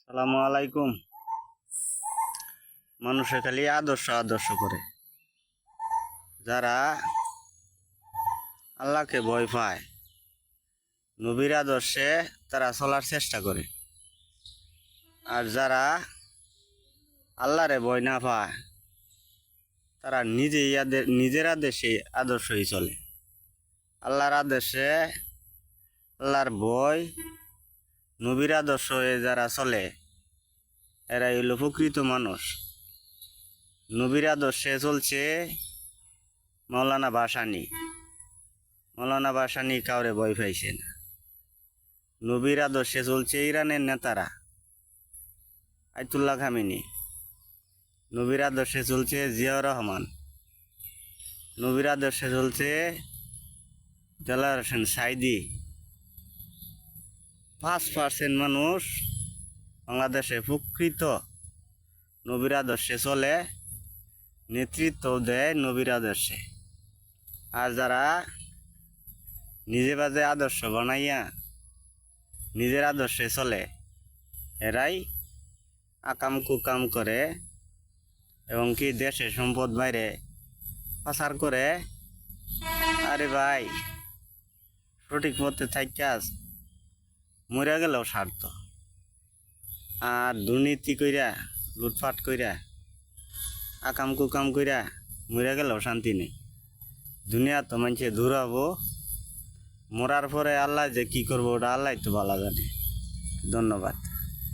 সালামু আলাইকুম। মানুষে খালি আদর্শ আদর্শ করে, যারা আল্লাহকে ভয় পায়, নবীর আদর্শে তারা চলার চেষ্টা করে। আর যারা আল্লাহরে ভয় না পায়, তারা নিজের আদেশে আদর্শই চলে। আল্লাহর আদেশে, আল্লাহর ভয়, নবীর আদর্শ যারা চলে, এরাই হইল প্রকৃত মানুষ। নবীর আদর্শে চলছে মৌলানা ভাসানী। মৌলানা ভাসানী কাউরে ভয় পাইছে না। নবীর আদর্শে চলছে ইরানের নেতারা, আয়াতুল্লাহ খামেনি। নবীর আদর্শে চলছে জিয়াউর রহমান। নবীর আদর্শে চলছে দেলাওয়ার হোসেন সাইদি। 5% মানুষ বাংলাদেশে প্রকৃত নবীর আদর্শে চলে, নেতৃত্ব দেয় নবীর আদর্শে। আর যারা নিজে বাজে আদর্শ বানাইয়া নিজের আদর্শে চলে, এরাই আকাম কুকাম করে এবং কি দেশের সম্পদ বাইরে পাচার করে। আরে ভাই, সঠিক পথে থাকাস মরে গেলেও স্বার্থ। আর দুর্নীতি কইরা, লুটপাট কইরা, আকাম কুকাম কইরা মরে গেলেও শান্তি নেই। দুনিয়া তো মানুষে ঘুরাবো, মরার পরে আল্লাহ যে কি করবো ওটা আল্লাহ তো ভালো জানে। ধন্যবাদ।